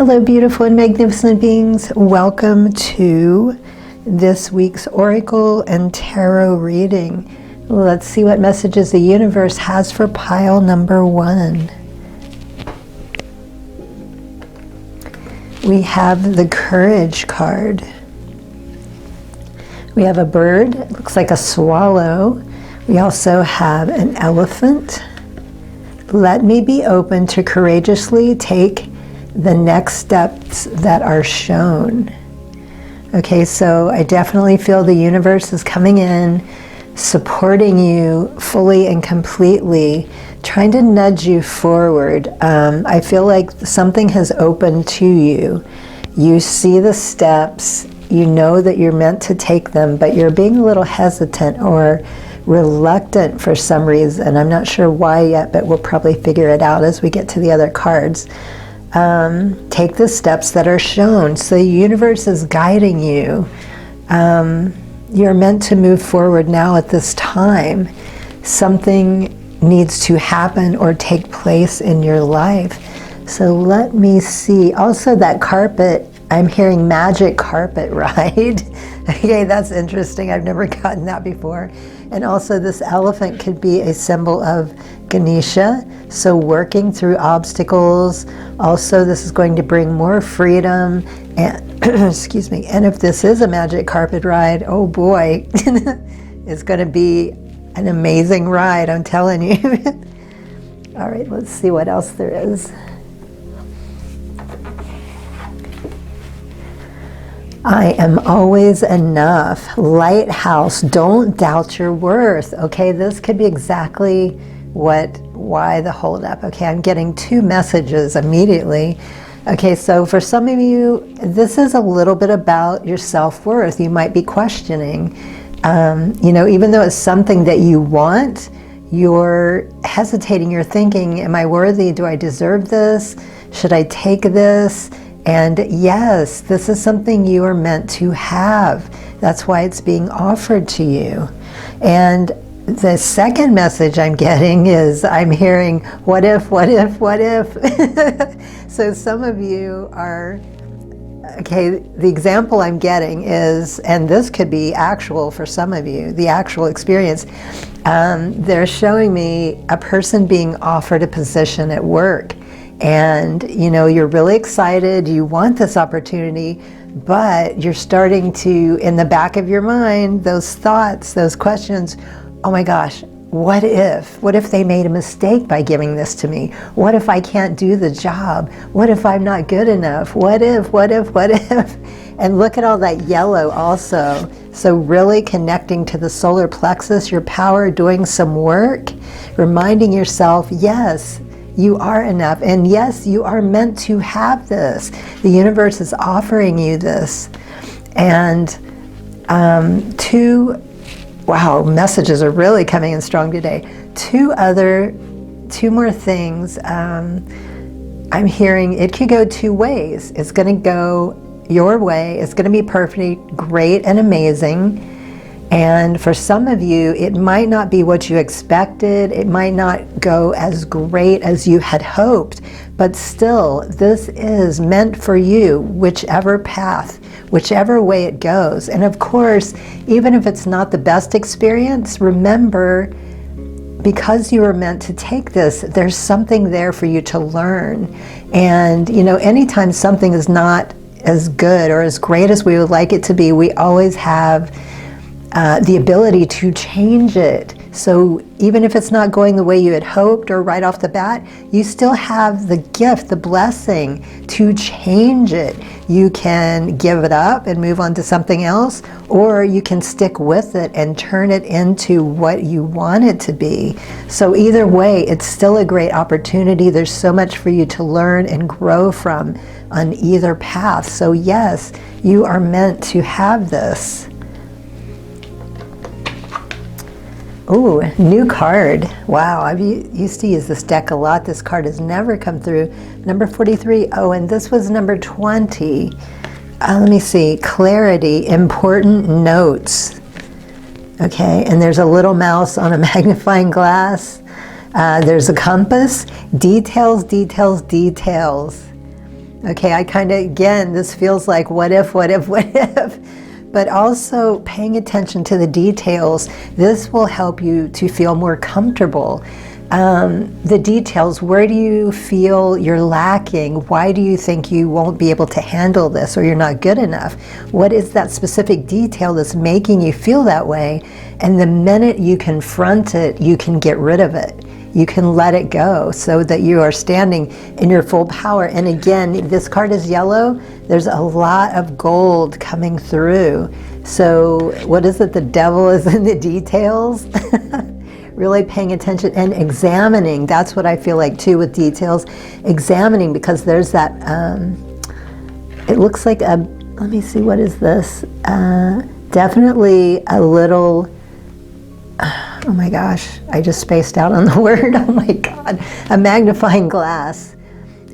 Hello, beautiful and magnificent beings. Welcome to this week's Oracle and Tarot reading. Let's see what messages the universe has for pile number 1. We have the Courage card. We have a bird, it looks like a swallow. We also have an elephant. Let me be open to courageously take the next steps that are shown. Okay, so I definitely feel the universe is coming in, supporting you fully and completely, trying to nudge you forward. I feel like something has opened to you. You see the steps, you know that you're meant to take them, but you're being a little hesitant or reluctant for some reason. I'm not sure why yet, but we'll probably figure it out as we get to the other cards. Take the steps that are shown. So the universe is guiding you. You're meant to move forward now at this time. Something needs to happen or take place in your life. So let me see. Also that carpet, I'm hearing magic carpet ride. Okay, that's interesting. I've never gotten that before. And also this elephant could be a symbol of Ganesha, so working through obstacles. Also, this is going to bring more freedom and excuse me. And if this is a magic carpet ride, oh boy, it's going to be an amazing ride, I'm telling you. All right, let's see what else there is. I am always enough. Lighthouse, don't doubt your worth. Okay, this could be exactly why the holdup. Okay, I'm getting 2 messages immediately. Okay, so for some of you, this is a little bit about your self-worth. You might be questioning, even though it's something that you want, you're hesitating, you're thinking, am I worthy? Do I deserve this? Should I take this? And yes, this is something you are meant to have. That's why it's being offered to you. And the second message I'm getting is I'm hearing, what if, what if, what if? So some of you are, okay, the example I'm getting is, and this could be actual for some of you, the actual experience, they're showing me a person being offered a position at work. And you're really excited, you want this opportunity, but you're starting to, in the back of your mind, those thoughts, those questions, oh my gosh, what if they made a mistake by giving this to me? What if I can't do the job? What if I'm not good enough? What if? And look at all that yellow also. So really connecting to the solar plexus, your power, doing some work, reminding yourself, yes, you are enough, and yes, you are meant to have this. The universe is offering you this. And 2 messages are really coming in strong today. 2 more things. I'm hearing it could go 2 ways. It's going to go your way. It's going to be perfectly great and amazing. And for some of you, it might not be what you expected. It might not go as great as you had hoped, but still, this is meant for you, whichever path, whichever way it goes. And of course, even if it's not the best experience, remember, because you were meant to take this, there's something there for you to learn. And anytime something is not as good or as great as we would like it to be, we always have the ability to change it. So even if it's not going the way you had hoped or right off the bat, you still have the gift, the blessing to change it. You can give it up and move on to something else, or you can stick with it and turn it into what you want it to be. So either way, it's still a great opportunity. There's so much for you to learn and grow from on either path. So yes, you are meant to have this. Ooh, new card. Wow, I used to use this deck a lot. This card has never come through. Number 43. Oh, and this was number 20. Let me see. Clarity, important notes. Okay, and there's a little mouse on a magnifying glass. There's a compass. Details, details, details. Okay, I kind of, again, this feels like what if, what if, what if. But also paying attention to the details. This will help you to feel more comfortable. The details, where do you feel you're lacking? Why do you think you won't be able to handle this, or you're not good enough? What is that specific detail that's making you feel that way? And the minute you confront it, you can get rid of it. You can let it go so that you are standing in your full power. And again, this card is yellow. There's a lot of gold coming through. So what is it? The devil is in the details. Really paying attention and examining. That's what I feel like too with details. Examining, because there's that, it looks like a, let me see, what is this? Definitely a little, oh my gosh, I just spaced out on the word. Oh my God, a magnifying glass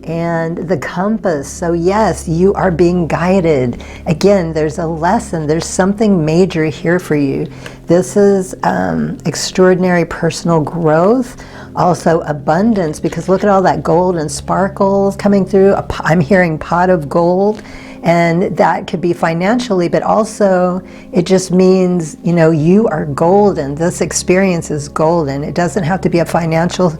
and the compass. So yes, you are being guided. Again, there's a lesson. There's something major here for you. This is extraordinary personal growth, also abundance, because look at all that gold and sparkles coming through. I'm hearing pot of gold. And that could be financially, but also it just means, you know, you are golden. This experience is golden. It doesn't have to be a financial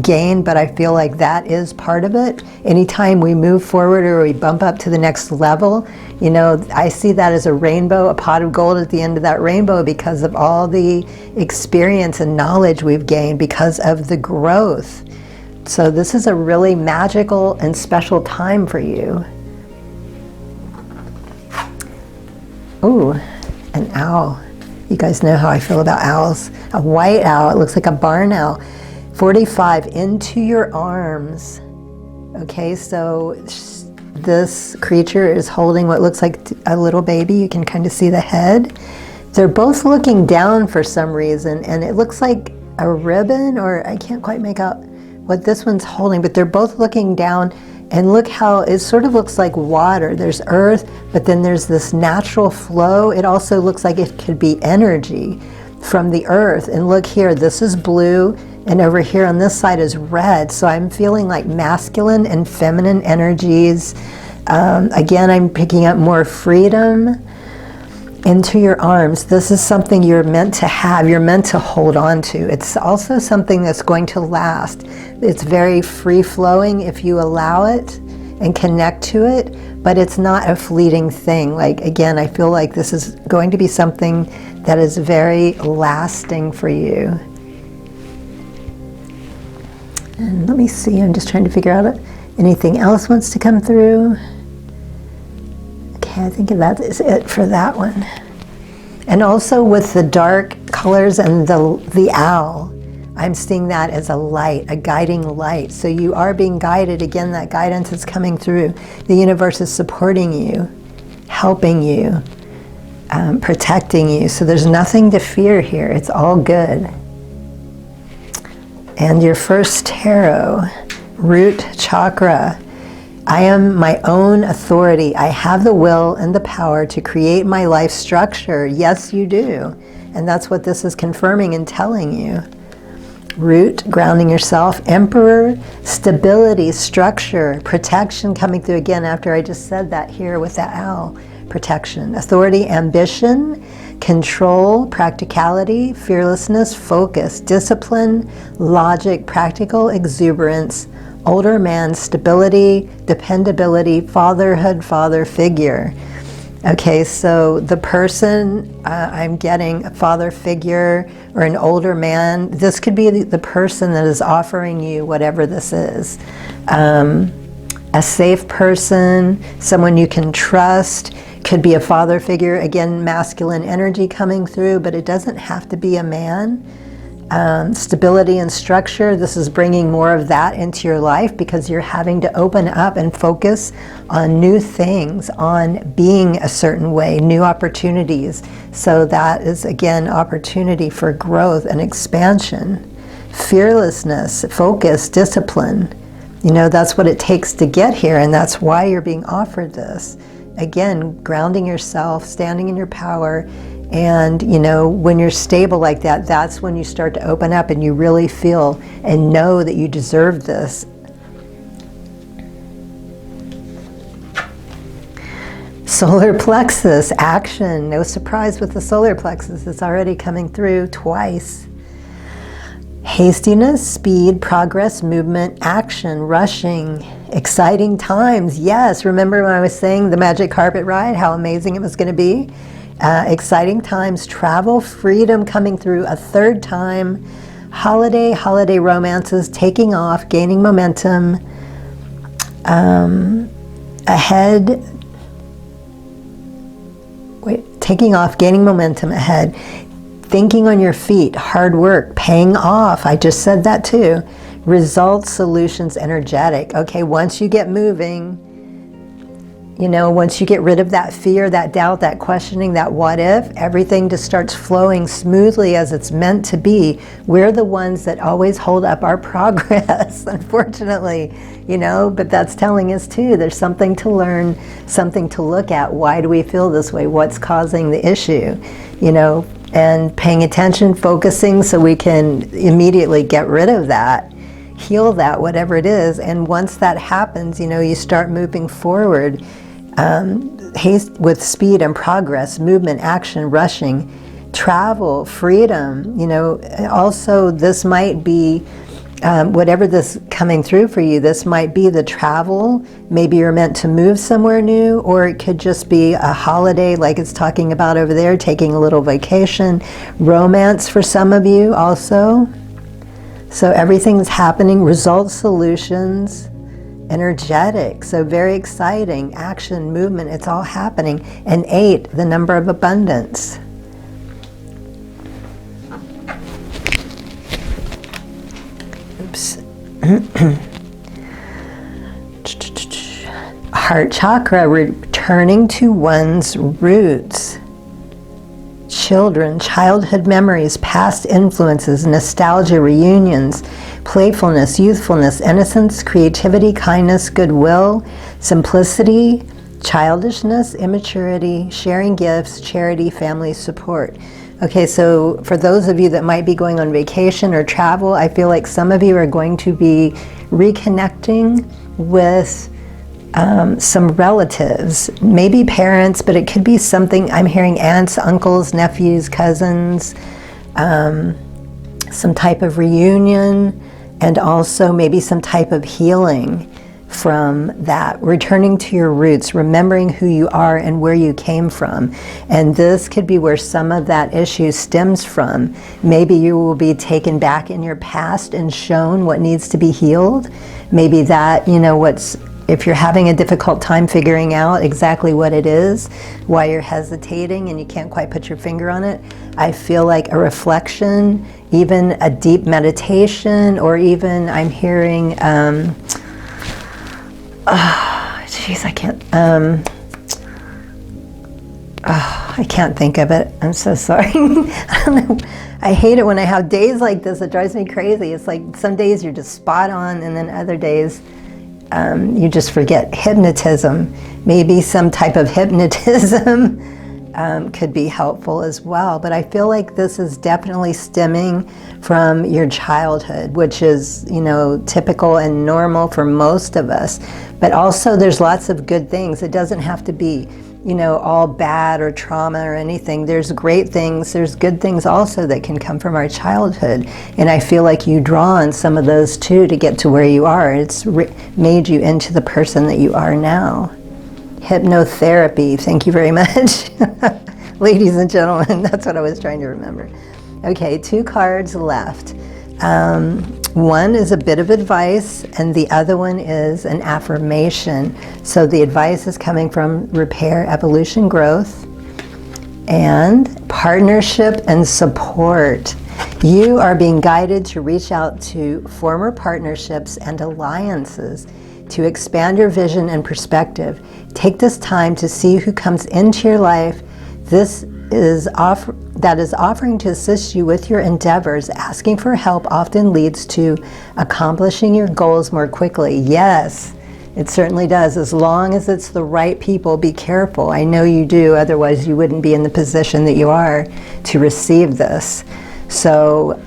gain, but I feel like that is part of it. Anytime we move forward or we bump up to the next level, you know, I see that as a rainbow, a pot of gold at the end of that rainbow, because of all the experience and knowledge we've gained because of the growth. So this is a really magical and special time for you. Ooh, an owl. You guys know how I feel about owls. A white owl, it looks like a barn owl. 45, into your arms. Okay, so this creature is holding what looks like a little baby. You can kind of see the head. They're both looking down for some reason, and it looks like a ribbon, or I can't quite make out what this one's holding, but they're both looking down. And look how it sort of looks like water. There's earth, but then there's this natural flow. It also looks like it could be energy from the earth. And look here, this is blue, and over here on this side is red. So I'm feeling like masculine and feminine energies. Again, I'm picking up more freedom into your arms. This is something you're meant to have, you're meant to hold on to. It's also something that's going to last. It's very free-flowing if you allow it and connect to it, but it's not a fleeting thing. Like, again, I feel like this is going to be something that is very lasting for you. And let me see, I'm just trying to figure out anything else wants to come through. Okay, I think that is it for that one. And also with the dark colors and the owl, I'm seeing that as a light, a guiding light. So you are being guided. Again, that guidance is coming through. The universe is supporting you, helping you, protecting you. So there's nothing to fear here. It's all good. And your first tarot, root chakra. I am my own authority. I have the will and the power to create my life structure. Yes, you do. And that's what this is confirming and telling you. Root, grounding yourself. Emperor, stability, structure, protection coming through again after I just said that here with that owl. Protection, authority, ambition, control, practicality, fearlessness, focus, discipline, logic, practical exuberance, older man, stability, dependability, fatherhood, father figure. Okay, so the person, I'm getting a father figure or an older man. This could be the person that is offering you whatever this is. A safe person, someone you can trust. Could be a father figure, again, masculine energy coming through, but it doesn't have to be a man. Stability and structure, this is bringing more of that into your life because you're having to open up and focus on new things, on being a certain way, new opportunities. So that is, again, opportunity for growth and expansion. Fearlessness, focus, discipline. You know, that's what it takes to get here, and that's why you're being offered this. Again, grounding yourself, standing in your power. And, you know, when you're stable like that, that's when you start to open up and you really feel and know that you deserve this. Solar plexus, action. No surprise with the solar plexus. It's already coming through twice. Hastiness, speed, progress, movement, action, rushing, exciting times. Yes, remember when I was saying the magic carpet ride, how amazing it was going to be? Exciting times, travel, freedom coming through a third time, holiday romances, taking off, gaining momentum, ahead, taking off, gaining momentum ahead, thinking on your feet, hard work, paying off. I just said that too. Results, solutions, energetic. Okay, once you get moving, you know, once you get rid of that fear, that doubt, that questioning, that what if, everything just starts flowing smoothly as it's meant to be. We're the ones that always hold up our progress, unfortunately, you know, but that's telling us too, there's something to learn, something to look at. Why do we feel this way? What's causing the issue? You know, and paying attention, focusing so we can immediately get rid of that, heal that, whatever it is. And once that happens, you know, you start moving forward. Haste with speed and progress, movement, action, rushing, travel, freedom. You know, also this might be, whatever this coming through for you, this might be the travel. Maybe you're meant to move somewhere new, or it could just be a holiday like it's talking about over there, taking a little vacation, romance for some of you also. So everything's happening, results, solutions, energetic, so very exciting, action, movement, it's all happening. And 8, the number of abundance. Oops. Heart chakra, returning to one's roots. Children, childhood memories, past influences, nostalgia, reunions, playfulness, youthfulness, innocence, creativity, kindness, goodwill, simplicity, childishness, immaturity, sharing gifts, charity, family support. Okay, so for those of you that might be going on vacation or travel, I feel like some of you are going to be reconnecting with some relatives, maybe parents, but it could be something, I'm hearing aunts, uncles, nephews, cousins, some type of reunion, and also maybe some type of healing from that, returning to your roots, remembering who you are and where you came from. And this could be where some of that issue stems from. Maybe you will be taken back in your past and shown what needs to be healed. Maybe that, you know, if you're having a difficult time figuring out exactly what it is, why you're hesitating and you can't quite put your finger on it, I feel like a reflection, even a deep meditation, or even I'm hearing, I can't think of it. I'm so sorry. I don't know. I hate it when I have days like this. It drives me crazy. It's like some days you're just spot on, and then other days you just forget. Hypnotism, maybe some type of hypnotism could be helpful as well. But I feel like this is definitely stemming from your childhood, which is, you know, typical and normal for most of us. But also there's lots of good things. It doesn't have to be, you know, all bad or trauma or anything. There's great things, there's good things also that can come from our childhood. And I feel like you draw on some of those too to get to where you are. It's made you into the person that you are now. Hypnotherapy, thank you very much. Ladies and gentlemen, that's what I was trying to remember. Okay, 2 cards left. One is a bit of advice, and the other one is an affirmation. So the advice is coming from repair, evolution, growth, and partnership and support. You are being guided to reach out to former partnerships and alliances to expand your vision and perspective. Take this time to see who comes into your life. That is offering to assist you with your endeavors. Asking for help often leads to accomplishing your goals more quickly. Yes, it certainly does, as long as it's the right people. Be careful. I know you do, otherwise you wouldn't be in the position that you are to receive this. So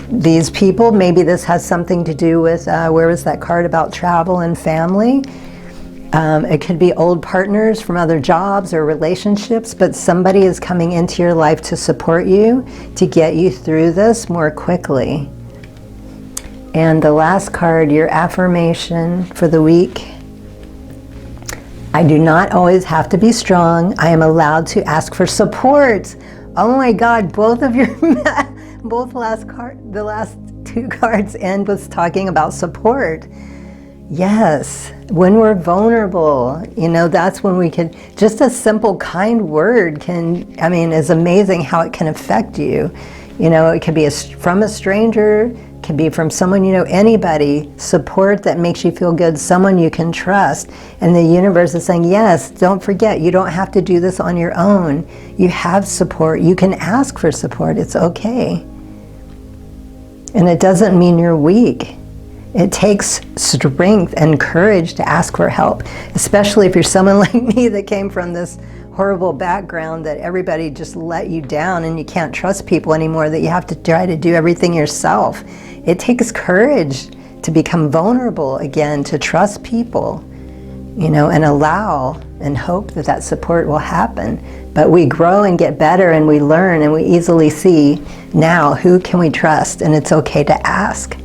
these people, maybe this has something to do with, where was that card about travel and family? It could be old partners from other jobs or relationships, but somebody is coming into your life to support you, to get you through this more quickly. And the last card, your affirmation for the week. I do not always have to be strong. I am allowed to ask for support. Oh my God, both of your, the last two cards end with talking about support. Yes, when we're vulnerable, you know, that's when we can, just a simple kind word can, I mean, is amazing how it can affect you. You know, it can be from a stranger, it can be from someone you know, anybody, support that makes you feel good, someone you can trust. And the universe is saying, yes, don't forget, you don't have to do this on your own. You have support, you can ask for support, it's okay. And it doesn't mean you're weak. It takes strength and courage to ask for help, especially if you're someone like me that came from this horrible background that everybody just let you down and you can't trust people anymore, that you have to try to do everything yourself. It takes courage to become vulnerable again, to trust people, you know, and allow and hope that that support will happen. But we grow and get better and we learn and we easily see now who can we trust, and it's okay to ask.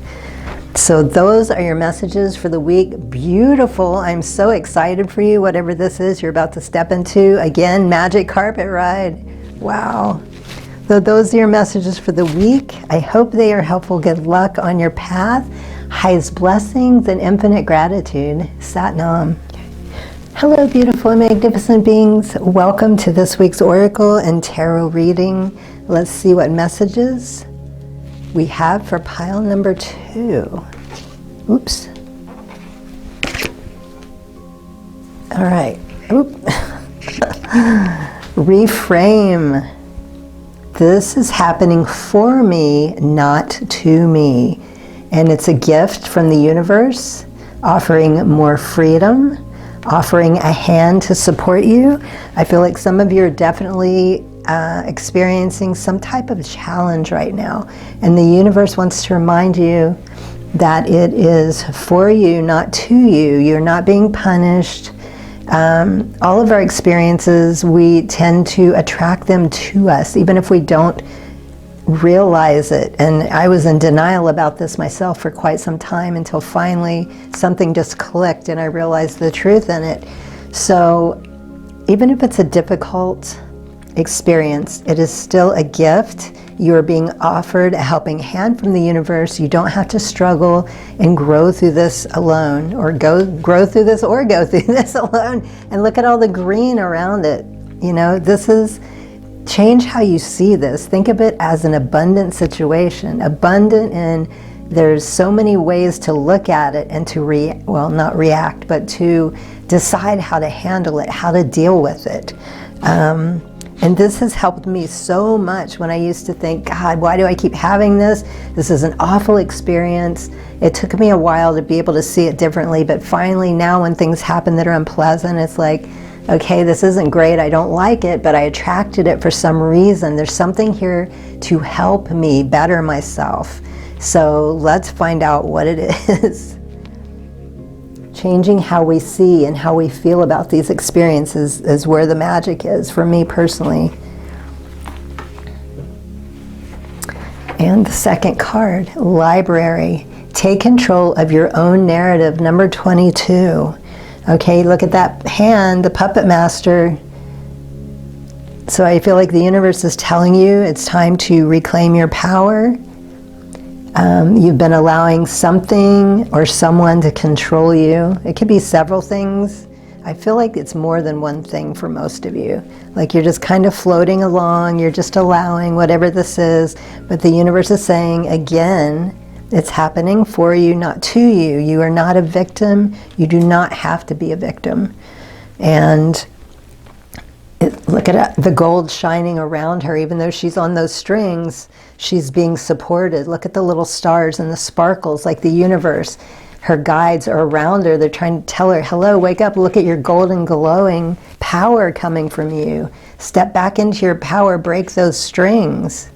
So those are your messages for the week. Beautiful. I'm so excited for you, whatever this is you're about to step into. Again, magic carpet ride. Wow. So those are your messages for the week. I hope they are helpful. Good luck on your path. Highest blessings and infinite gratitude. Sat Nam. Hello, beautiful and magnificent beings. Welcome to this week's Oracle and Tarot reading. Let's see what messages we have for pile number 2. Oops. All right. Oop. Reframe. This is happening for me, not to me. And it's a gift from the universe, offering more freedom, offering a hand to support you. I feel like some of you are definitely experiencing some type of challenge right now, and the universe wants to remind you that it is for you, not to you. You're not being punished. All of our experiences, we tend to attract them to us, even if we don't realize it. And I was in denial about this myself for quite some time, until finally something just clicked and I realized the truth in it. So even if it's a difficult experience, it is still a gift. You are being offered a helping hand from the universe. You don't have to struggle and grow through this alone, or go through this alone. And look at all the green around it. You know, this is, change how you see this. Think of it as an abundant situation. Abundant, and there's so many ways to look at it and to not react, but to decide how to handle it, how to deal with it. And this has helped me so much when I used to think, God, why do I keep having this? This is an awful experience. It took me a while to be able to see it differently, but finally now when things happen that are unpleasant, it's like, okay, this isn't great, I don't like it, but I attracted it for some reason. There's something here to help me better myself. So let's find out what it is. Changing how we see and how we feel about these experiences is where the magic is for me personally. And the second card, Library. Take control of your own narrative, number 22. Okay, look at that hand, the Puppet Master. So I feel like the universe is telling you it's time to reclaim your power. You've been allowing something or someone to control you. It could be several things. I feel like it's more than one thing for most of you. Like you're just kind of floating along, you're just allowing whatever this is, but the universe is saying, again, it's happening for you, not to you. You are not a victim. You do not have to be a victim. And look at the gold shining around her. Even though she's on those strings, she's being supported. Look at the little stars and the sparkles, like the universe. Her guides are around her. They're trying to tell her, hello, wake up, look at your golden glowing power coming from you. Step back into your power, break those strings.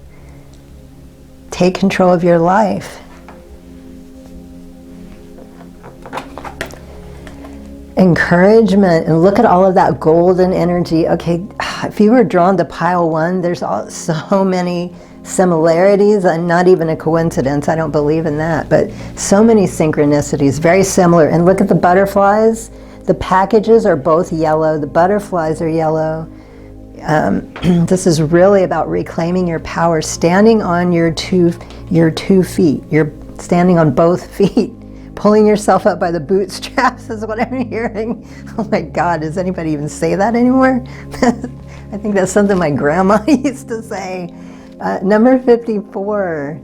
Take control of your life. Encouragement, and look at all of that golden energy. Okay, if you were drawn to pile 1, there's so many similarities, and not even a coincidence. I don't believe in that, but so many synchronicities, very similar. And look at the butterflies. The packages are both yellow. The butterflies are yellow. This is really about reclaiming your power, standing on your two feet. You're standing on both feet. Pulling yourself up by the bootstraps is what I'm hearing. Oh my God, does anybody even say that anymore? I think that's something my grandma used to say. Number 54,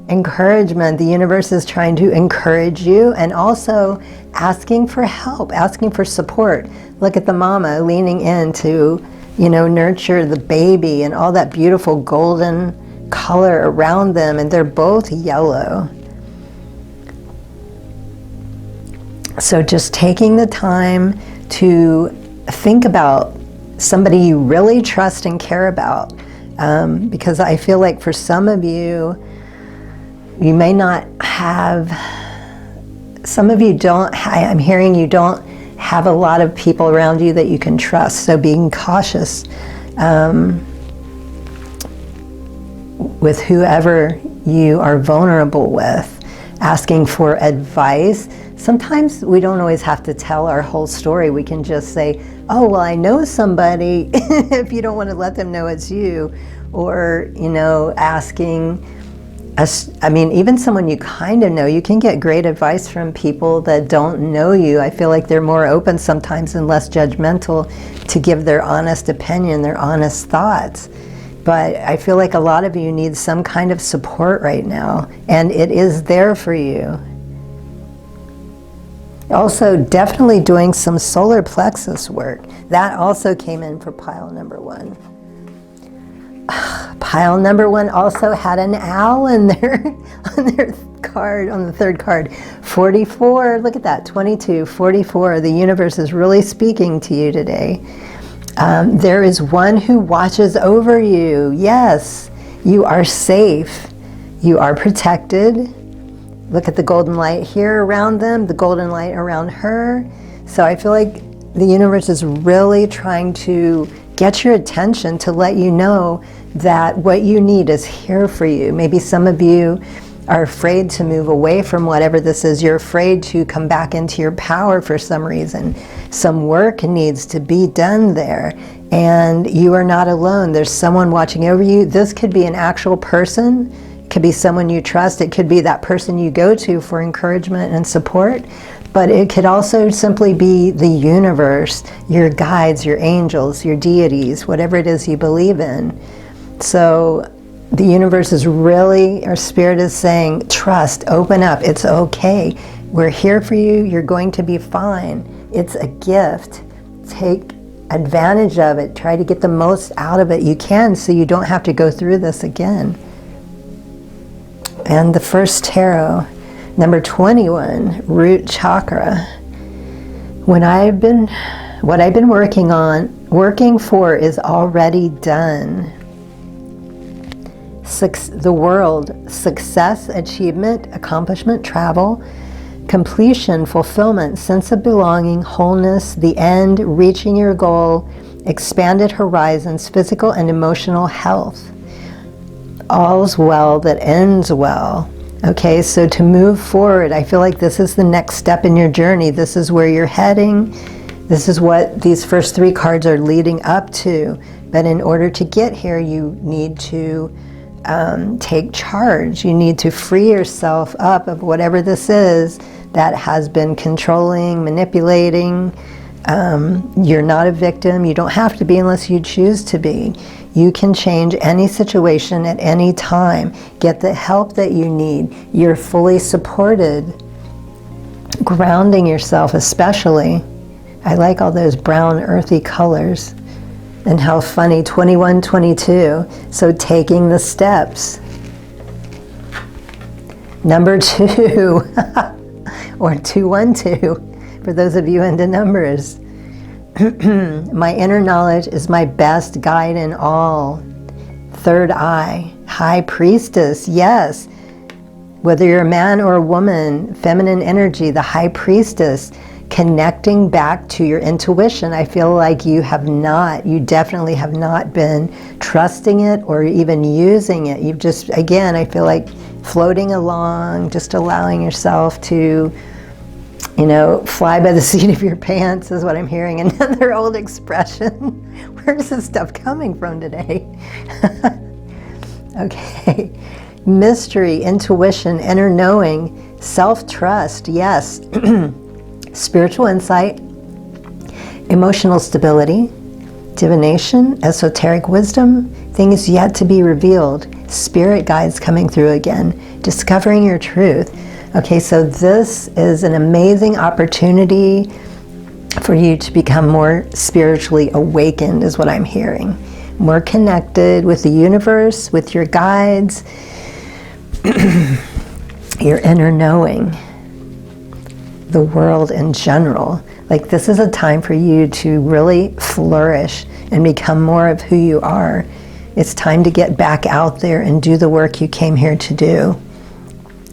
encouragement. The universe is trying to encourage you, and also asking for help, asking for support. Look at the mama leaning in to, nurture the baby and all that beautiful golden color around them, and they're both yellow. So just taking the time to think about somebody you really trust and care about. Because I feel like for some of you, you may not have, some of you don't, I'm hearing you don't have a lot of people around you that you can trust. So being cautious with whoever you are vulnerable with, asking for advice. Sometimes we don't always have to tell our whole story. We can just say, oh, well, I know somebody, if you don't want to let them know it's you. Or, asking us, even someone you kind of know, you can get great advice from people that don't know you. I feel like they're more open sometimes and less judgmental to give their honest opinion, their honest thoughts. But I feel like a lot of you need some kind of support right now, and it is there for you. Also, definitely doing some solar plexus work. That also came in for pile number 1. Pile number 1 also had an owl in there on their card, on the third card. 44, look at that, 22, 44. The universe is really speaking to you today. There is one who watches over you. Yes, you are safe. You are protected. Look at the golden light here around them, the golden light around her. So I feel like the universe is really trying to get your attention to let you know that what you need is here for you. Maybe some of you are afraid to move away from whatever this is. You're afraid to come back into your power for some reason. Some work needs to be done there, and you are not alone. There's someone watching over you. This could be an actual person. It could be someone you trust. It could be that person you go to for encouragement and support. But it could also simply be the universe, your guides, your angels, your deities, whatever it is you believe in. So the universe is really, our spirit is saying, trust, open up, it's okay. We're here for you, you're going to be fine. It's a gift. Take advantage of it. Try to get the most out of it you can so you don't have to go through this again. And the first tarot, number 21, root chakra. What I've been working for is already done. The world, success, achievement, accomplishment, travel, completion, fulfillment, sense of belonging, wholeness, the end, reaching your goal, expanded horizons, physical and emotional health. All's well that ends well. Okay, so to move forward, I feel like this is the next step in your journey. This is where you're heading. This is what these first 3 cards are leading up to. But in order to get here, you need to take charge. You need to free yourself up of whatever this is that has been controlling, manipulating. You're not a victim. You don't have to be unless you choose to be. You can change any situation at any time. Get the help that you need. You're fully supported. Grounding yourself especially. I like all those brown earthy colors. And how funny, 21, 22. So taking the steps. Number 2, or 212, for those of you into numbers. My inner knowledge is my best guide in all. Third eye, high priestess, yes. Whether you're a man or a woman, feminine energy, the high priestess, connecting back to your intuition. I feel like you definitely have not been trusting it or even using it. You've just, again, I feel like floating along, just allowing yourself to, fly by the seat of your pants is what I'm hearing. Another old expression. Where's this stuff coming from today? Okay. Mystery, intuition, inner knowing, self-trust, yes. Spiritual insight, emotional stability, divination, esoteric wisdom, things yet to be revealed, spirit guides coming through again, discovering your truth. Okay, so this is an amazing opportunity for you to become more spiritually awakened, is what I'm hearing. More connected with the universe, with your guides, your inner knowing, the world in general. Like, this is a time for you to really flourish and become more of who you are. It's time to get back out there and do the work you came here to do.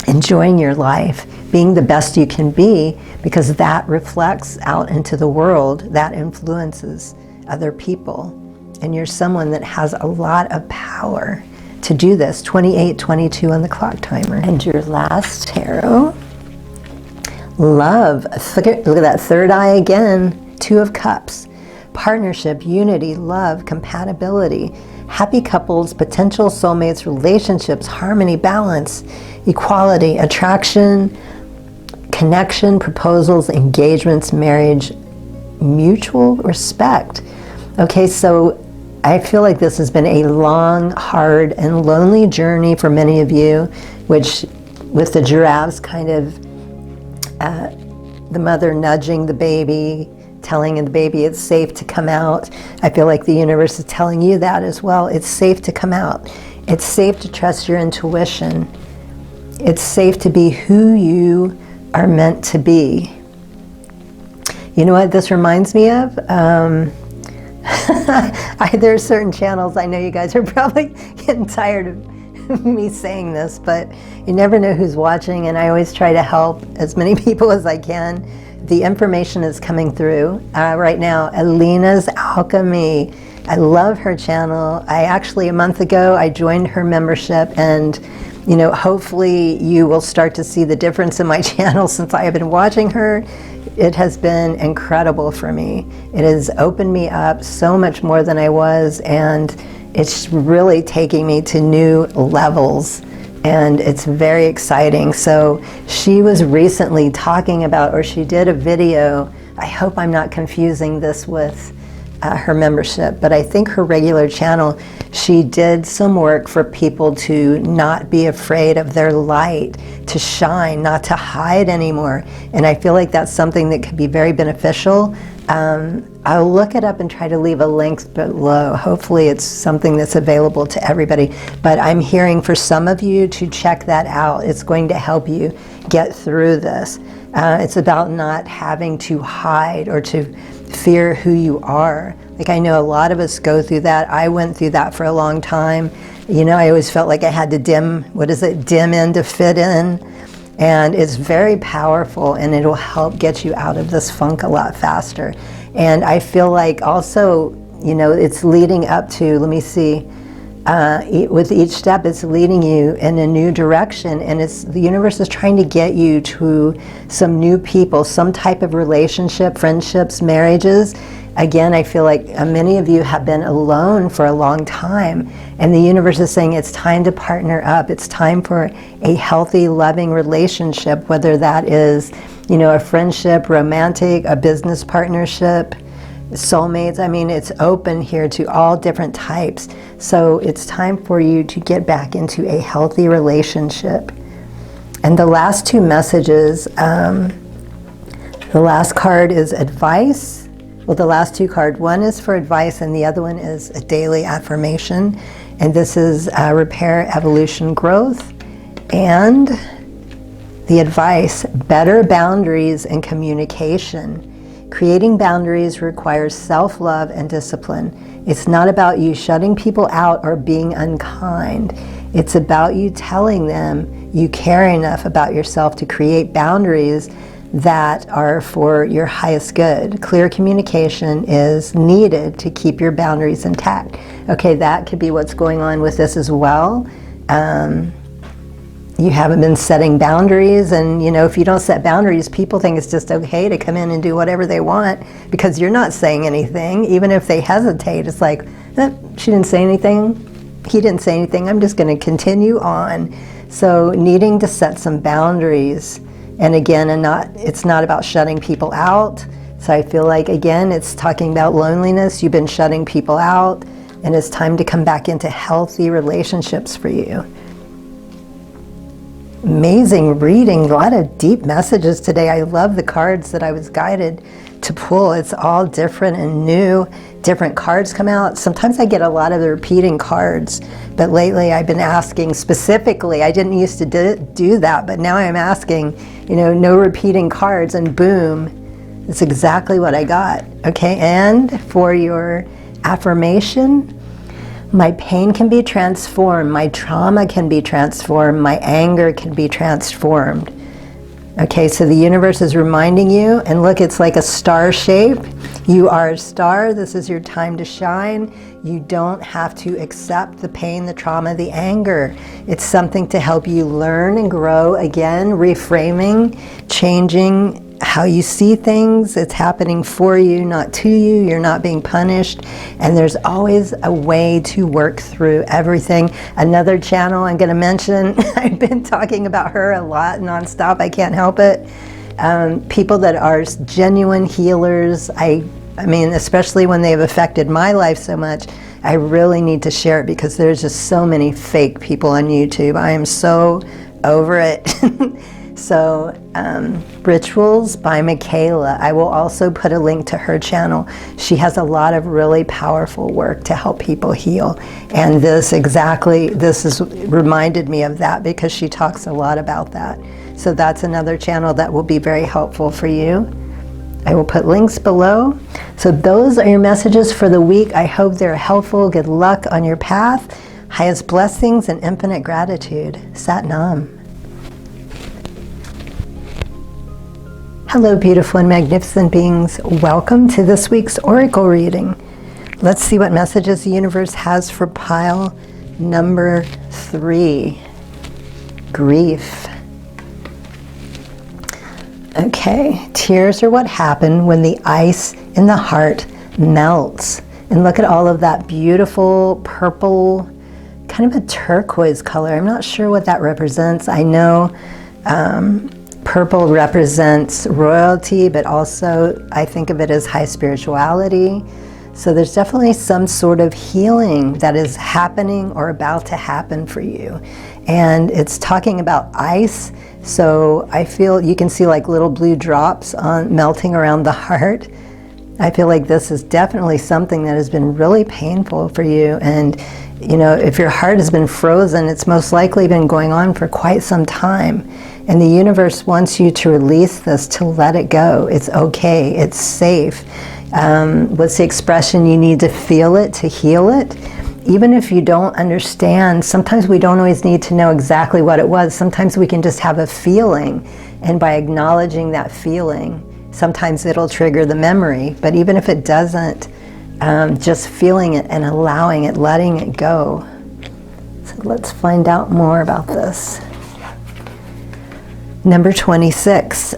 Enjoying your life, being the best you can be, because that reflects out into the world, that influences other people. And you're someone that has a lot of power to do this. 28:22 on the clock timer. And your last tarot, love. Look at that third eye again. 2 of Cups. Partnership, unity, love, compatibility, happy couples, potential soulmates, relationships, harmony, balance, equality, attraction, connection, proposals, engagements, marriage, mutual respect. Okay, so I feel like this has been a long, hard, and lonely journey for many of you, which with the giraffes kind of the mother nudging the baby, telling the baby it's safe to come out. I feel like the universe is telling you that as well. It's safe to come out. It's safe to trust your intuition. It's safe to be who you are meant to be. You know what this reminds me of? There are certain channels, I know you guys are probably getting tired of me saying this, but you never know who's watching, and I always try to help as many people as I can. The information is coming through right now. Alina's Alchemy. I love her channel. I actually, a month ago, I joined her membership, and hopefully you will start to see the difference in my channel since I have been watching her. It has been incredible for me. It has opened me up so much more than I was, and it's really taking me to new levels, and it's very exciting. So she was recently talking about, or she did a video, I hope I'm not confusing this with her membership, but I think her regular channel, she did some work for people to not be afraid of their light, to shine, not to hide anymore. And I feel like that's something that could be very beneficial. I'll look it up and try to leave a link below. Hopefully it's something that's available to everybody. But I'm hearing for some of you to check that out. It's going to help you get through this. It's about not having to hide or to fear who you are. Like, I know a lot of us go through that. I went through that for a long time. I always felt like I had to dim in to fit in. And it's very powerful, and it'll help get you out of this funk a lot faster. And I feel like also, it's leading up to, let me see, with each step it's leading you in a new direction, and the universe is trying to get you to some new people, some type of relationship, friendships, marriages. Again, I feel like many of you have been alone for a long time, and the universe is saying it's time to partner up. It's time for a healthy, loving relationship, whether that is, a friendship, romantic, a business partnership, soulmates. I mean, it's open here to all different types. So it's time for you to get back into a healthy relationship. And the last 2 messages, the last card is advice. Well, the last 2 cards, one is for advice and the other one is a daily affirmation. And this is repair, evolution, growth. And the advice, better boundaries and communication. Creating boundaries requires self-love and discipline. It's not about you shutting people out or being unkind. It's about you telling them you care enough about yourself to create boundaries that are for your highest good. Clear communication is needed to keep your boundaries intact. Okay, that could be what's going on with this as well. You haven't been setting boundaries, and if you don't set boundaries, people think it's just okay to come in and do whatever they want because you're not saying anything. Even if they hesitate, it's like, she didn't say anything, he didn't say anything, I'm just going to continue on. So needing to set some boundaries, and again, it's not about shutting people out. So I feel like, again, it's talking about loneliness. You've been shutting people out, and it's time to come back into healthy relationships for you. Amazing reading, a lot of deep messages today. I love the cards that I was guided to pull. It's all different and new. Different cards come out. Sometimes I get a lot of the repeating cards, but lately I've been asking specifically. I didn't used to do that, but now I'm asking, no repeating cards, and boom, it's exactly what I got. Okay, and for your affirmation, my pain can be transformed, my trauma can be transformed, my anger can be transformed. Okay, so the universe is reminding you, and look, it's like a star shape. You are a star, this is your time to shine. You don't have to accept the pain, the trauma, the anger. It's something to help you learn and grow. Again, reframing, changing how you see things. It's happening for you, not to you. You're not being punished. And there's always a way to work through everything. Another channel I'm going to mention, I've been talking about her a lot nonstop. I can't help it. People that are genuine healers, I mean, especially when they've affected my life so much, I really need to share it because there's just so many fake people on YouTube. I am so over it. So, Rituals by Michaela. I will also put a link to her channel. She has a lot of really powerful work to help people heal. And this has reminded me of that because she talks a lot about that. So that's another channel that will be very helpful for you. I will put links below. So those are your messages for the week. I hope they're helpful. Good luck on your path. Highest blessings and infinite gratitude. Sat Nam. Hello, beautiful and magnificent beings. Welcome to this week's Oracle reading. Let's see what messages the universe has for pile number 3. Grief. Okay, tears are what happen when the ice in the heart melts. And look at all of that beautiful purple, kind of a turquoise color. I'm not sure what that represents. I know purple represents royalty, but also I think of it as high spirituality. So there's definitely some sort of healing that is happening or about to happen for you. And it's talking about ice. So I feel you can see like little blue drops melting around the heart. I feel like this is definitely something that has been really painful for you. And if your heart has been frozen, it's most likely been going on for quite some time. And the universe wants you to release this, to let it go. It's okay, it's safe. What's the expression? You need to feel it to heal it. Even if you don't understand, sometimes we don't always need to know exactly what it was. Sometimes we can just have a feeling. And by acknowledging that feeling, sometimes it'll trigger the memory. But even if it doesn't, just feeling it and allowing it, letting it go. So let's find out more about this. Number 26.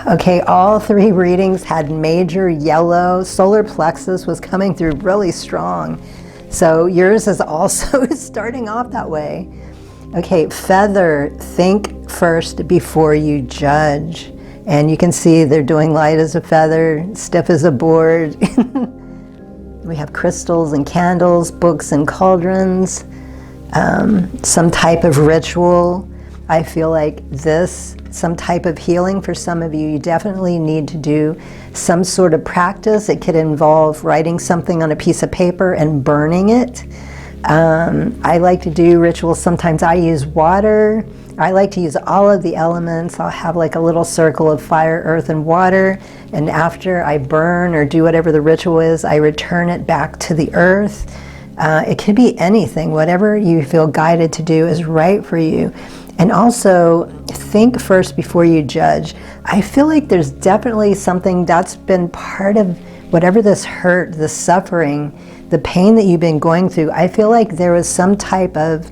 Okay, all 3 readings had major yellow. Solar plexus was coming through really strong. So yours is also starting off that way. Okay, feather, think first before you judge. And you can see they're doing light as a feather, stiff as a board. We have crystals and candles, books and cauldrons, some type of ritual. I feel like some type of healing for some of you. You definitely need to do some sort of practice. It could involve writing something on a piece of paper and burning it. I like to do rituals. Sometimes I use water. I like to use all of the elements. I'll have like a little circle of fire, earth, and water. And after I burn or do whatever the ritual is, I return it back to the earth. It could be anything. Whatever you feel guided to do is right for you. And also, think first before you judge. I feel like there's definitely something that's been part of whatever this hurt, the suffering, the pain that you've been going through. I feel like there was some type of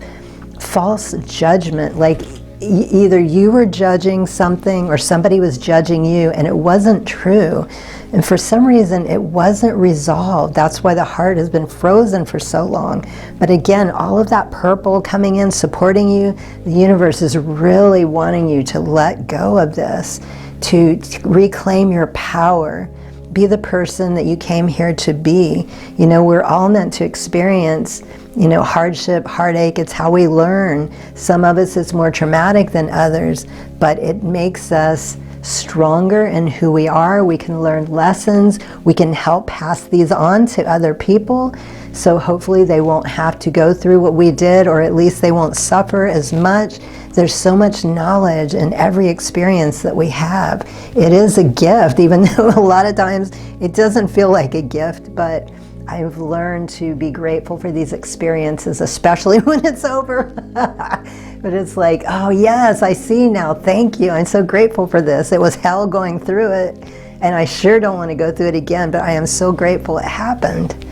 false judgment, like either you were judging something or somebody was judging you, and it wasn't true. And for some reason, it wasn't resolved. That's why the heart has been frozen for so long. But again, all of that purple coming in, supporting you, the universe is really wanting you to let go of this, to reclaim your power. Be the person that you came here to be. You know, we're all meant to experience, you know, hardship, heartache. It's how we learn. Some of us, it's more traumatic than others, but it makes us stronger in who we are. We can learn lessons. We can help pass these on to other people. So hopefully they won't have to go through what we did, or at least they won't suffer as much. There's so much knowledge in every experience that we have. It is a gift, even though a lot of times it doesn't feel like a gift, but I've learned to be grateful for these experiences, especially when it's over. But it's like, oh yes, I see now, thank you. I'm so grateful for this. It was hell going through it, and I sure don't want to go through it again, but I am so grateful it happened.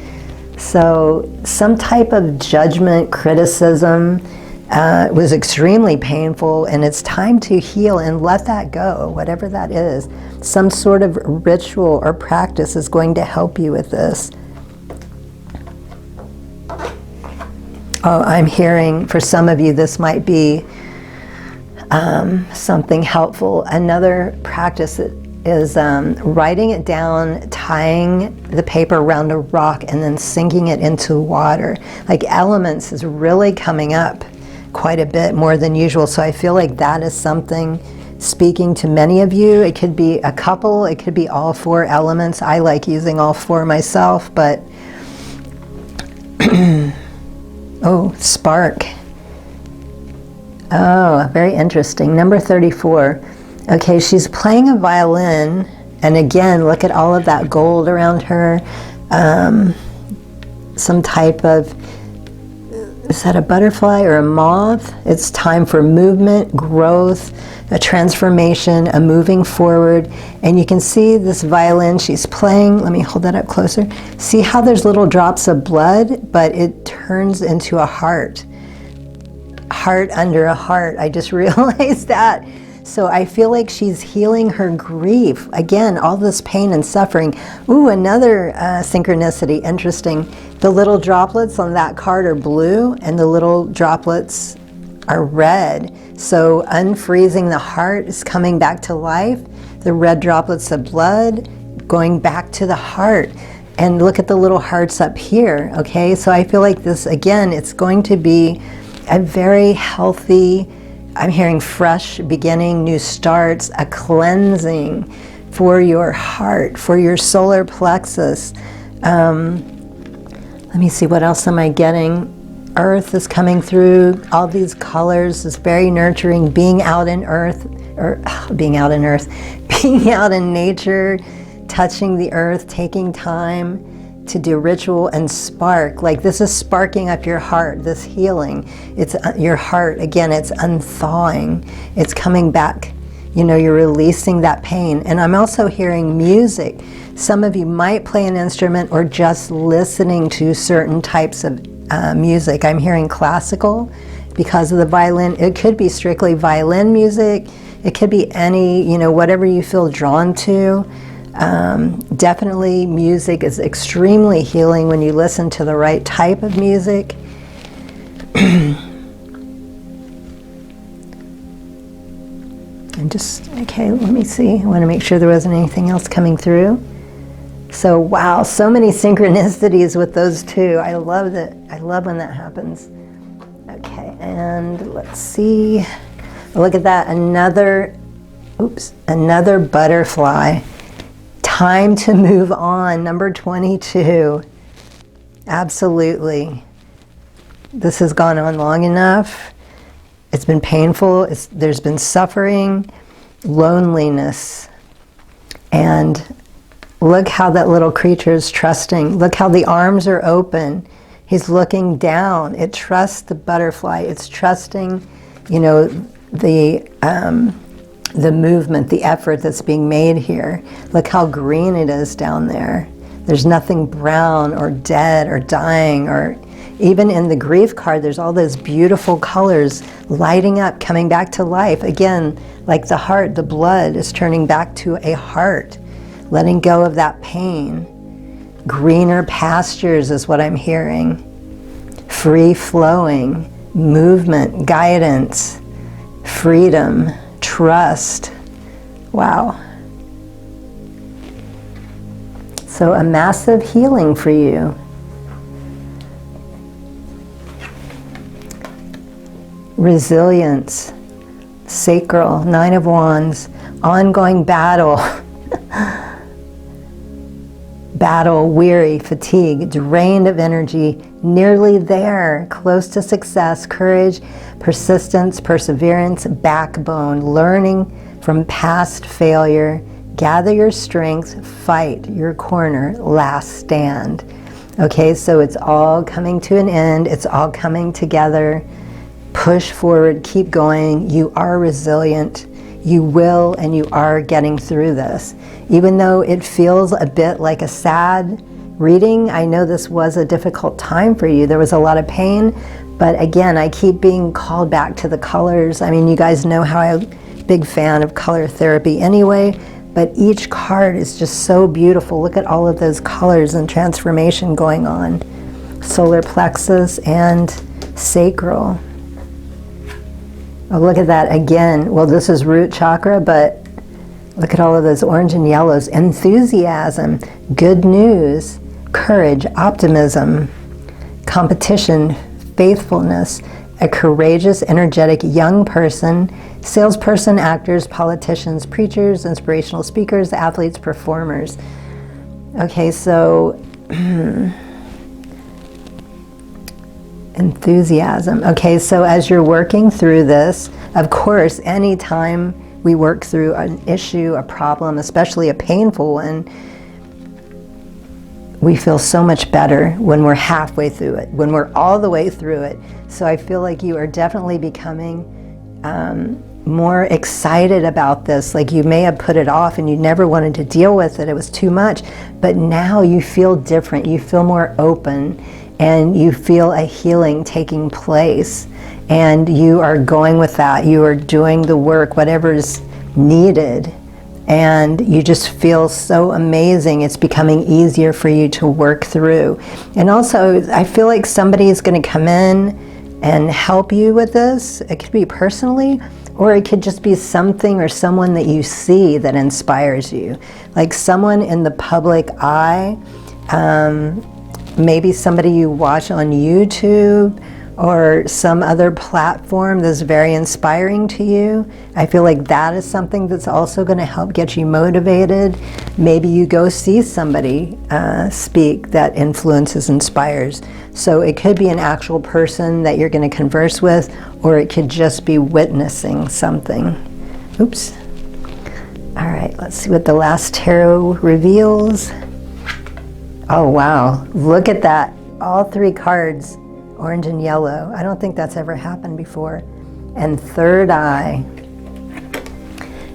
So some type of judgment, criticism, was extremely painful, and it's time to heal and let that go, whatever that is. Some sort of ritual or practice is going to help you with this. Oh, I'm hearing, for some of you, this might be something helpful. Another practice is writing it down, tying the paper around a rock, and then sinking it into water. Like elements is really coming up quite a bit more than usual. So I feel like that is something speaking to many of you. It could be a couple, it could be all four elements. I like using all four myself, but oh, spark. Oh, very interesting. Number 34. Okay, she's playing a violin, and again, look at all of that gold around her. Some type of, is that a butterfly or a moth? It's time for movement, growth, a transformation, a moving forward. And you can see this violin she's playing. Let me hold that up closer. See how there's little drops of blood, but it turns into a heart. Heart under a heart. I just realized that. So I feel like she's healing her grief. Again, all this pain and suffering. Ooh, another synchronicity, interesting. The little droplets on that card are blue, and the little droplets are red. So unfreezing the heart is coming back to life. The red droplets of blood going back to the heart. And look at the little hearts up here, okay? So I feel like this, again, it's going to be a very healthy, I'm hearing fresh beginning, new starts, a cleansing for your heart, for your solar plexus. Let me see, what else am I getting? Earth is coming through, all these colors is very nurturing, being out in earth, or being out in earth, being out in nature, touching the earth, taking time to do ritual and spark. Like this is sparking up your heart, this healing. It's your heart, again, it's unthawing. It's coming back. You know, you're releasing that pain. And I'm also hearing music. Some of you might play an instrument or just listening to certain types of music. I'm hearing classical because of the violin. It could be strictly violin music. It could be any, you know, whatever you feel drawn to. Definitely music is extremely healing when you listen to the right type of music. And just, okay, let me see. I want to make sure there wasn't anything else coming through. So wow, so many synchronicities with those two. I love that. I love when that happens. Okay, and let's see. Look at that, another butterfly. Time to move on, number 22. Absolutely. This has gone on long enough. It's been painful. There's been suffering, loneliness. And look how that little creature is trusting. Look how the arms are open. He's looking down. It trusts the butterfly. It's trusting, you know, the movement, the effort that's being made here. Look how green it is down there. There's nothing brown or dead or dying, or even in the grief card, there's all those beautiful colors lighting up, coming back to life. Again, like the heart, the blood is turning back to a heart, letting go of that pain. Greener pastures is what I'm hearing. Free flowing, movement, guidance, freedom, trust. Wow. So a massive healing for you. Resilience, sacral, 9 of Wands, ongoing battle. Battle, weary, fatigue, drained of energy, nearly there, close to success, courage, persistence, perseverance, backbone, learning from past failure, gather your strength, fight your corner, last stand. Okay, so it's all coming to an end, it's all coming together. Push forward, keep going, you are resilient. You will and you are getting through this. Even though it feels a bit like a sad reading, I know this was a difficult time for you. There was a lot of pain, but again, I keep being called back to the colors. I mean, you guys know how I'm a big fan of color therapy anyway, but each card is just so beautiful. Look at all of those colors and transformation going on. Solar plexus and sacral. Oh, look at that again. Well, this is root chakra, but look at all of those orange and yellows. Enthusiasm, good news, courage, optimism, competition, faithfulness, a courageous, energetic young person, salesperson, actors, politicians, preachers, inspirational speakers, athletes, performers. Okay, so enthusiasm. Okay, so as you're working through this, of course, anytime we work through an issue, a problem, especially a painful one, we feel so much better when we're halfway through it, when we're all the way through it. So I feel like you are definitely becoming more excited about this. Like you may have put it off and you never wanted to deal with it. It was too much. But now you feel different. You feel more open. And you feel a healing taking place, and you are going with that. You are doing the work, whatever is needed, and you just feel so amazing. It's becoming easier for you to work through. And also, I feel like somebody is going to come in and help you with this. It could be personally, or it could just be something or someone that you see that inspires you. Like someone in the public eye, maybe somebody you watch on YouTube or some other platform that's very inspiring to you. I feel like that is something that's also going to help get you motivated. Maybe you go see somebody speak that influences, inspires. So it could be an actual person that you're going to converse with, or it could just be witnessing something. Oops. All right, let's see what the last tarot reveals. Oh wow, look at that. All 3 cards, orange and yellow. I don't think that's ever happened before. And third eye,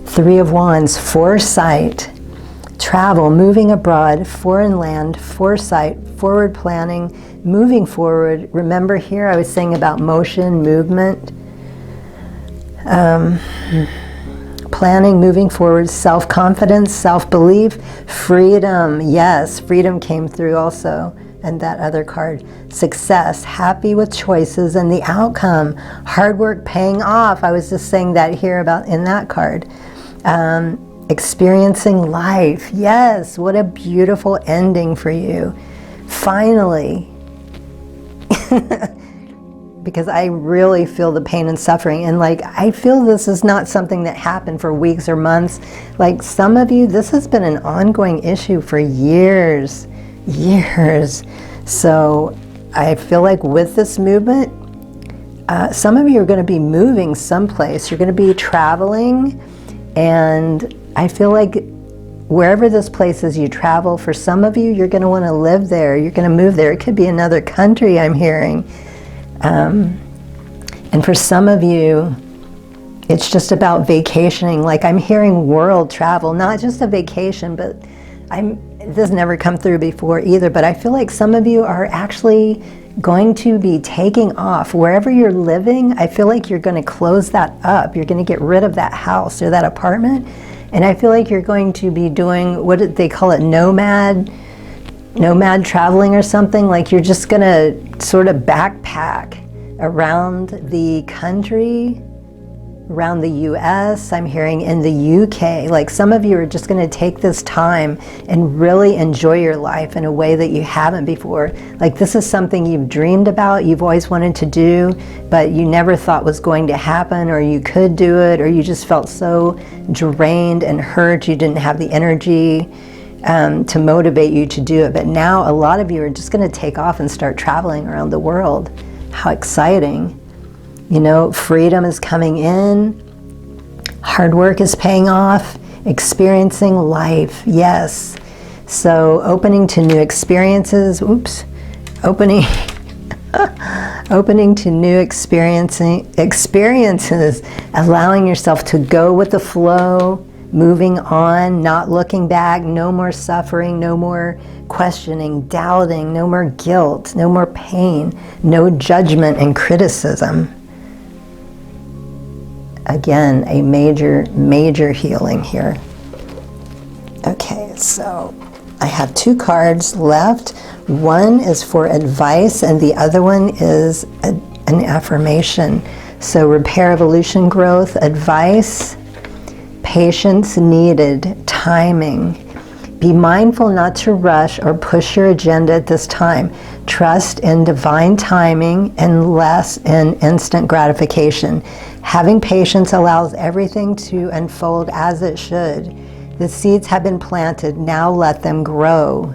3 of Wands, foresight, travel, moving abroad, foreign land, foresight, forward planning, moving forward. Remember here I was saying about motion, movement, planning, moving forward, self-confidence, self-belief, freedom. Yes, freedom came through also. And that other card, success, happy with choices and the outcome, hard work paying off. I was just saying that here about in that card. Experiencing life. Yes, what a beautiful ending for you. Finally. Because I really feel the pain and suffering. And like, I feel this is not something that happened for weeks or months. Like some of you, this has been an ongoing issue for years. So I feel like with this movement, some of you are going to be moving someplace. You're going to be traveling, and I feel like wherever this place is you travel, for some of you, you're going to want to live there. You're going to move there. It could be another country, I'm hearing. And for some of you, It's just about vacationing. Like I'm hearing world travel, not just a vacation, but this has never come through before either, but I feel like some of you are actually going to be taking off. Wherever you're living, I feel like you're going to close that up. You're going to get rid of that house or that apartment. And I feel like you're going to be doing, what did they call it, nomad traveling or something. Like you're just going to sort of backpack around the country, around the US, I'm hearing in the UK. Like some of you are just going to take this time and really enjoy your life in a way that you haven't before. Like this is something you've dreamed about, you've always wanted to do, but you never thought was going to happen, or you could do it, or you just felt so drained and hurt you didn't have the energy to motivate you to do it. But now a lot of you are just going to take off and start traveling around the world. How exciting. You know, freedom is coming in, hard work is paying off, experiencing life, yes. So opening to new experiences, opening to new experiences, allowing yourself to go with the flow, moving on, not looking back, no more suffering, no more questioning, doubting, no more guilt, no more pain, no judgment and criticism. Again, a major healing here. Okay, so I have 2 cards left. One is for advice and the other one is an affirmation. So repair, evolution, growth, advice, patience needed, timing. Be mindful not to rush or push your agenda at this time. Trust in divine timing and less in instant gratification. Having patience allows everything to unfold as it should. The seeds have been planted, now let them grow.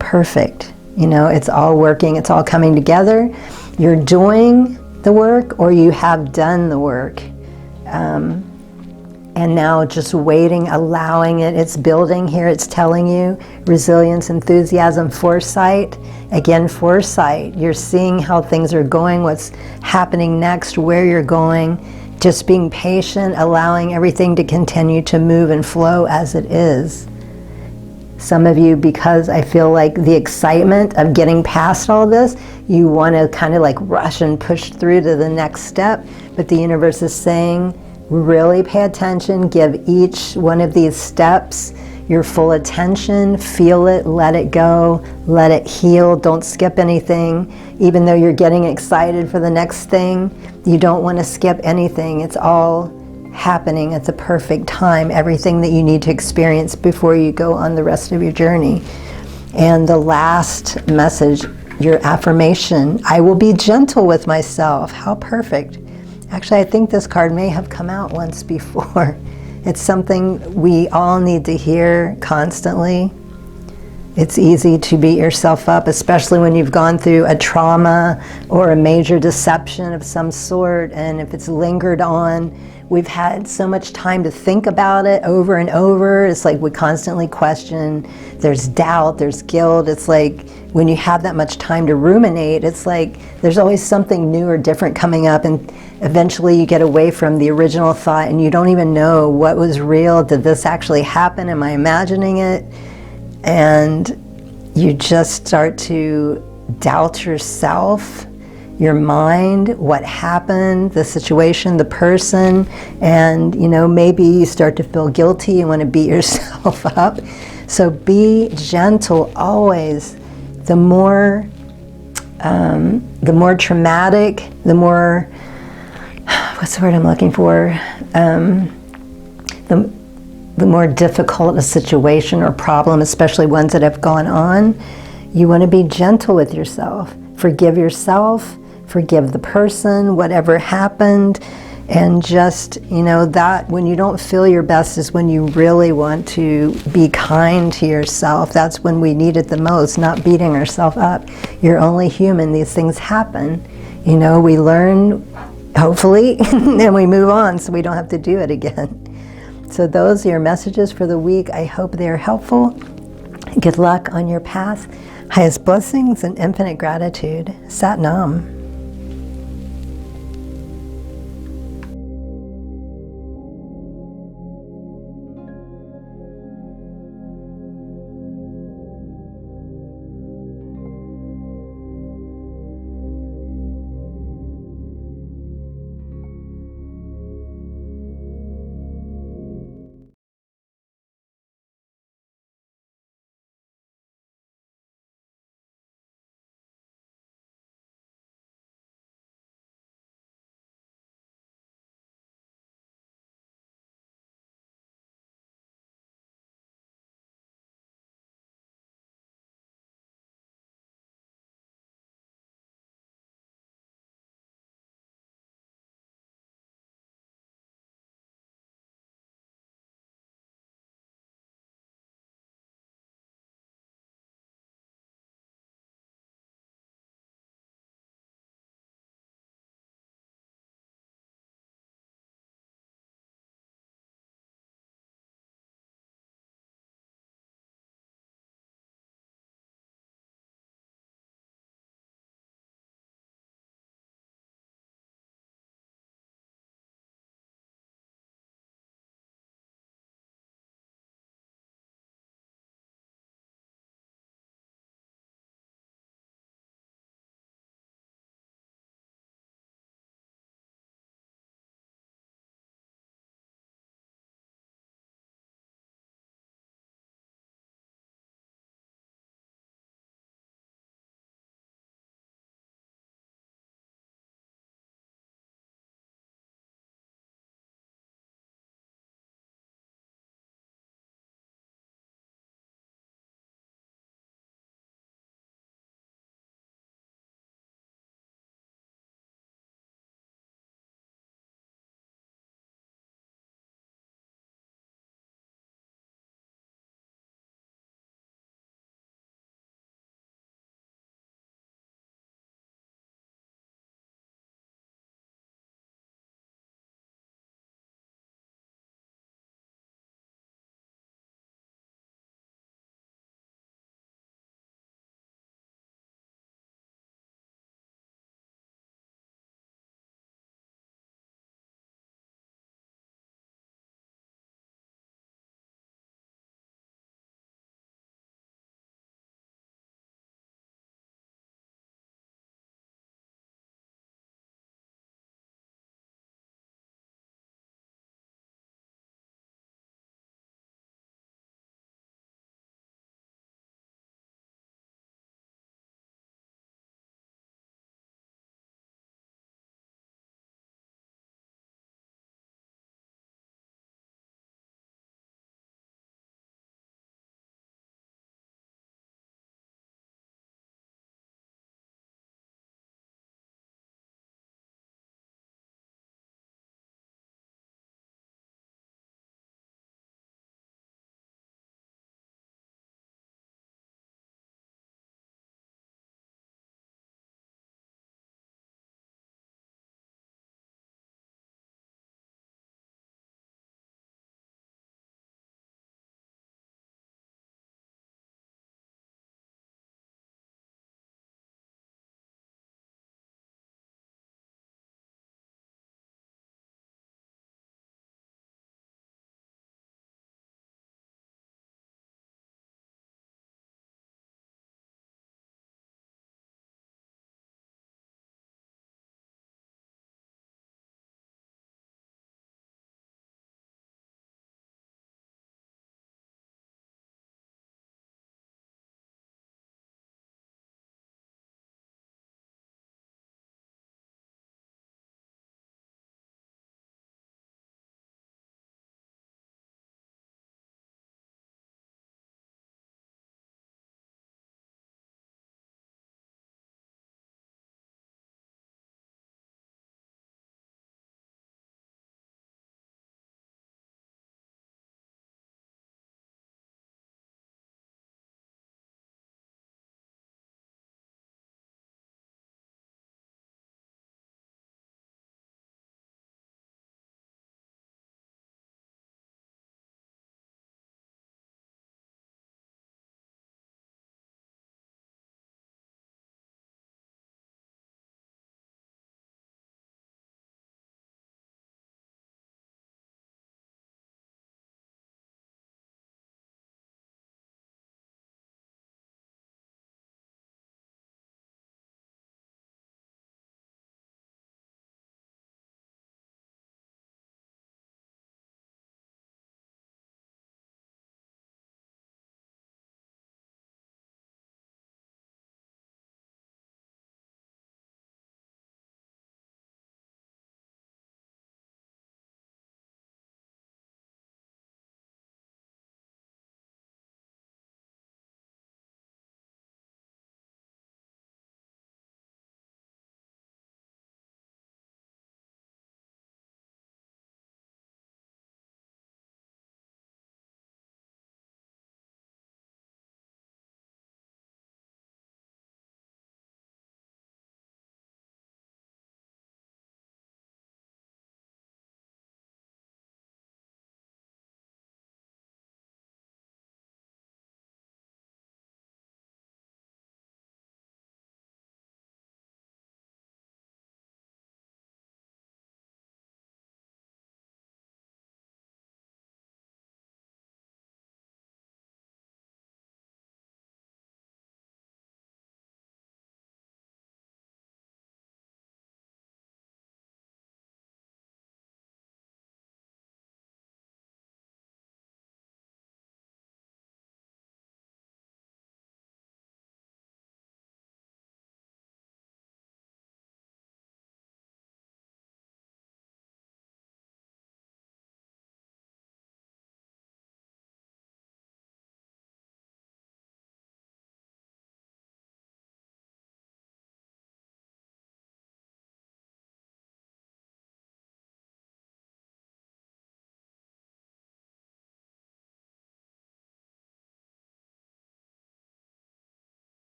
Perfect. You know, it's all working, it's all coming together. You're doing the work or you have done the work. And now just waiting, allowing it, it's building here, it's telling you resilience, enthusiasm, foresight. Again, foresight, you're seeing how things are going, what's happening next, where you're going, just being patient, allowing everything to continue to move and flow as it is. Some of you, because I feel like the excitement of getting past all this, you want to kind of like rush and push through to the next step, but the universe is saying, really pay attention, give each one of these steps your full attention, feel it, let it go, let it heal, don't skip anything. Even though you're getting excited for the next thing, you don't want to skip anything. It's all happening at the perfect time, everything that you need to experience before you go on the rest of your journey. And the last message, your affirmation, I will be gentle with myself. How perfect. Actually, I think this card may have come out once before. It's something we all need to hear constantly. It's easy to beat yourself up, especially when you've gone through a trauma or a major deception of some sort, and if it's lingered on, we've had so much time to think about it over and over. It's like we constantly question, there's doubt, there's guilt. It's like when you have that much time to ruminate, it's like there's always something new or different coming up, and eventually you get away from the original thought and you don't even know what was real. Did this actually happen? Am I imagining it? And you just start to doubt yourself, your mind, what happened, the situation, the person, and you know, maybe you start to feel guilty, you want to beat yourself up. So be gentle always. The more traumatic, the more, what's the word I'm looking for? The more difficult a situation or problem, especially ones that have gone on, you want to be gentle with yourself. Forgive the person, whatever happened, and just, you know, that when you don't feel your best is when you really want to be kind to yourself. That's when we need it the most, not beating ourselves up. You're only human, these things happen. You know, we learn, hopefully, and we move on so we don't have to do it again. So those are your messages for the week. I hope they're helpful. Good luck on your path. Highest blessings and infinite gratitude. Sat Nam.